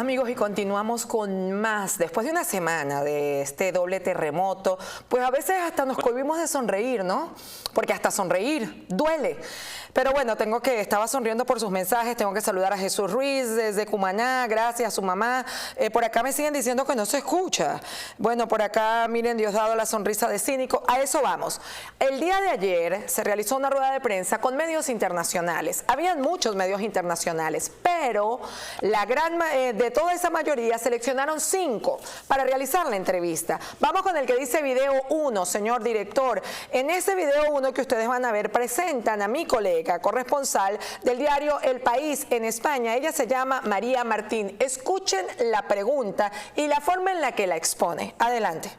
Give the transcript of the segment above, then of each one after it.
Amigos, y continuamos con más. Después de una semana de este doble terremoto, pues a veces hasta nos cohibimos de sonreír, ¿no? Porque hasta sonreír duele. Pero bueno, estaba sonriendo por sus mensajes, tengo que saludar a Jesús Ruiz desde Cumaná, gracias a su mamá. Por acá me siguen diciendo que no se escucha. Bueno, por acá, miren, Diosdado, la sonrisa de cínico. A eso vamos. El día de ayer se realizó una rueda de prensa con medios internacionales. Habían muchos medios internacionales, pero de toda esa mayoría seleccionaron 5 para realizar la entrevista. Vamos con el que dice video 1, señor director. En ese video 1 que ustedes van a ver, presentan a mi colega, corresponsal del diario El País en España. Ella se llama María Martín. Escuchen la pregunta y la forma en la que la expone. Adelante.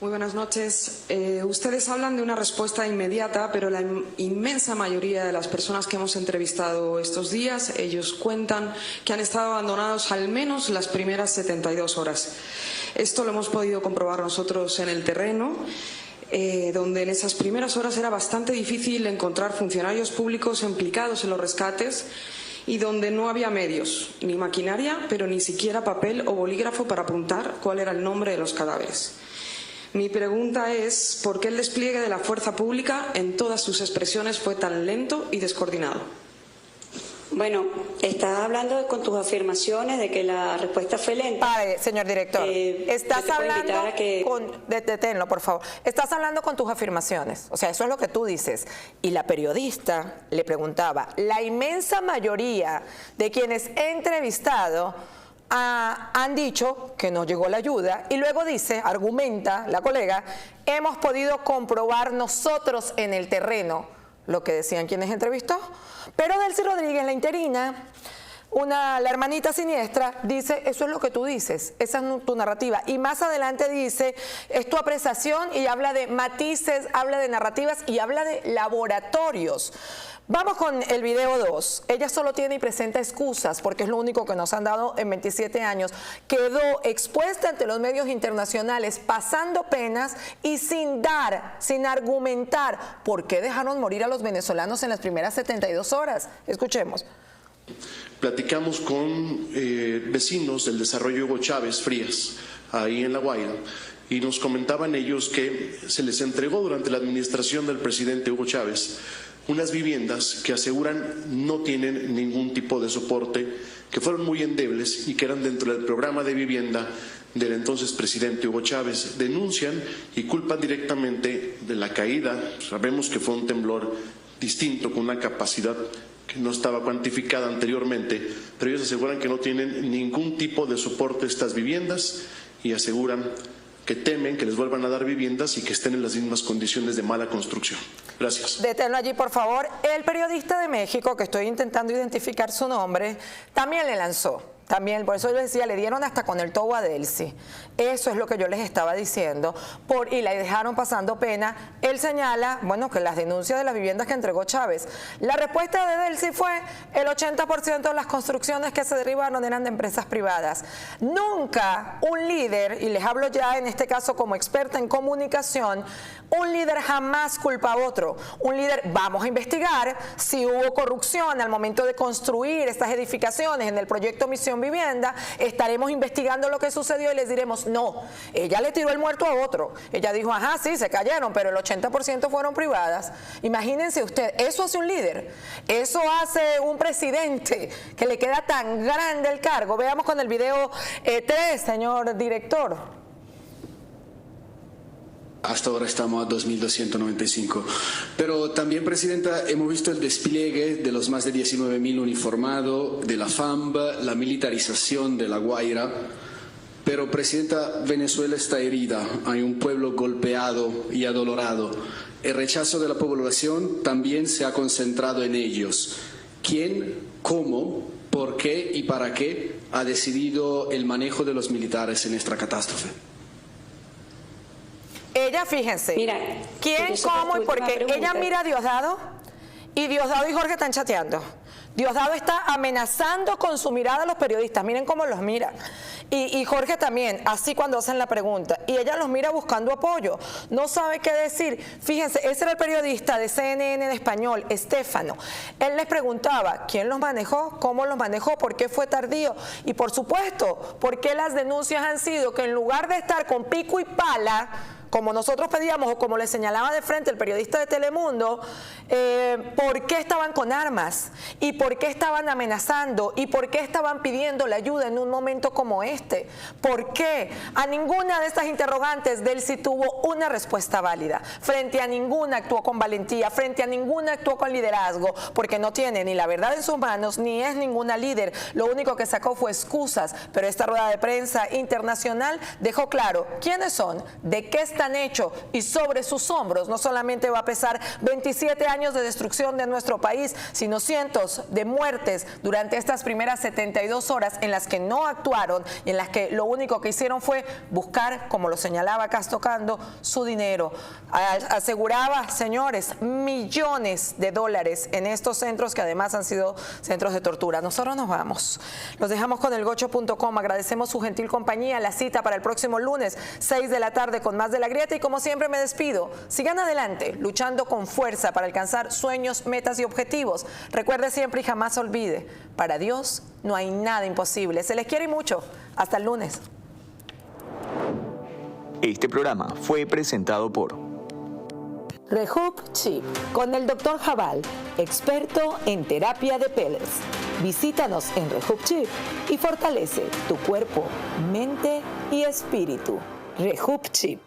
Muy buenas noches. Ustedes hablan de una respuesta inmediata, pero la inmensa mayoría de las personas que hemos entrevistado estos días, ellos cuentan que han estado abandonados al menos las primeras 72 horas. Esto lo hemos podido comprobar nosotros en el terreno, donde en esas primeras horas era bastante difícil encontrar funcionarios públicos implicados en los rescates y donde no había medios, ni maquinaria, pero ni siquiera papel o bolígrafo para apuntar cuál era el nombre de los cadáveres. Mi pregunta es, ¿por qué el despliegue de la fuerza pública en todas sus expresiones fue tan lento y descoordinado? Bueno, estás hablando con tus afirmaciones de que la respuesta fue lenta. Pare, señor director. Estás hablando deténlo, por favor. Estás hablando con tus afirmaciones. O sea, eso es lo que tú dices. Y la periodista le preguntaba, la inmensa mayoría de quienes he entrevistado han dicho que no llegó la ayuda, y luego dice, argumenta la colega, hemos podido comprobar nosotros en el terreno lo que decían quienes entrevistó. Pero Delcy Rodríguez, la interina, la hermanita siniestra, dice, eso es lo que tú dices, esa es tu narrativa. Y más adelante dice, es tu apreciación, y habla de matices, habla de narrativas y habla de laboratorios. Vamos con el video 2. Ella solo tiene y presenta excusas porque es lo único que nos han dado en 27 años. Quedó expuesta ante los medios internacionales pasando penas y sin argumentar por qué dejaron morir a los venezolanos en las primeras 72 horas. Escuchemos. Platicamos con vecinos del desarrollo Hugo Chávez Frías, ahí en La Guaira, y nos comentaban ellos que se les entregó durante la administración del presidente Hugo Chávez unas viviendas que aseguran no tienen ningún tipo de soporte, que fueron muy endebles y que eran dentro del programa de vivienda del entonces presidente Hugo Chávez. Denuncian y culpan directamente de la caída. Sabemos que fue un temblor distinto, con una capacidad que no estaba cuantificada anteriormente, pero ellos aseguran que no tienen ningún tipo de soporte estas viviendas y aseguran que temen que les vuelvan a dar viviendas y que estén en las mismas condiciones de mala construcción. Gracias. Deténlo allí, por favor. El periodista de México, que estoy intentando identificar su nombre, también le lanzó. También, por eso yo decía, le dieron hasta con el tobo a Delcy. Eso es lo que yo les estaba diciendo. Y la dejaron pasando pena. Él señala, bueno, que las denuncias de las viviendas que entregó Chávez. La respuesta de Delcy fue, el 80% de las construcciones que se derribaron eran de empresas privadas. Nunca un líder, y les hablo ya en este caso como experta en comunicación, un líder jamás culpa a otro. Un líder, vamos a investigar si hubo corrupción al momento de construir estas edificaciones en el proyecto Misión Vivienda, estaremos investigando lo que sucedió y les diremos, no, ella le tiró el muerto a otro. Ella dijo, ajá, sí, se cayeron, pero el 80% fueron privadas. Imagínense usted, eso hace un líder, eso hace un presidente que le queda tan grande el cargo. Veamos con el video 3, señor director. Hasta ahora estamos a 2.295. Pero también, Presidenta, hemos visto el despliegue de los más de 19.000 uniformados, de la FAMB, la militarización de La Guaira. Pero, Presidenta, Venezuela está herida, hay un pueblo golpeado y adolorado. El rechazo de la población también se ha concentrado en ellos. ¿Quién, cómo, por qué y para qué ha decidido el manejo de los militares en esta catástrofe? Ella, fíjense, mira, quién, cómo y por qué. Ella mira a Diosdado y Diosdado y Jorge están chateando. Diosdado está amenazando con su mirada a los periodistas. Miren cómo los mira. Y Jorge también, así cuando hacen la pregunta. Y ella los mira buscando apoyo. No sabe qué decir. Fíjense, ese era el periodista de CNN en español, Estefano. Él les preguntaba, ¿quién los manejó? ¿Cómo los manejó? ¿Por qué fue tardío? Y por supuesto, ¿por qué las denuncias han sido que en lugar de estar con pico y pala, como nosotros pedíamos o como le señalaba de frente el periodista de Telemundo, ¿por qué estaban con armas? ¿Y por qué estaban amenazando? ¿Y por qué estaban pidiendo la ayuda en un momento como este? ¿Por qué? A ninguna de estas interrogantes Delcy tuvo una respuesta válida. Frente a ninguna actuó con valentía, frente a ninguna actuó con liderazgo, porque no tiene ni la verdad en sus manos, ni es ninguna líder. Lo único que sacó fue excusas, pero esta rueda de prensa internacional dejó claro quiénes son, de qué están hecho, y sobre sus hombros no solamente va a pesar 27 años de destrucción de nuestro país, sino cientos de muertes durante estas primeras 72 horas en las que no actuaron y en las que lo único que hicieron fue buscar, como lo señalaba Castocando, su dinero. Aseguraba, señores, millones de dólares en estos centros que además han sido centros de tortura. Nosotros nos vamos. Los dejamos con elgocho.com. Agradecemos su gentil compañía. La cita para el próximo lunes, 6 de la tarde, con más de La Grieta, y como siempre me despido. Sigan adelante, luchando con fuerza para alcanzar sueños, metas y objetivos. Recuerde siempre y jamás olvide, para Dios no hay nada imposible. Se les quiere mucho. Hasta el lunes. Este programa fue presentado por Rejup Chip, con el Dr. Jabal, experto en terapia de pellets. Visítanos en Rejup Chip y fortalece tu cuerpo, mente y espíritu. Rejup Chip.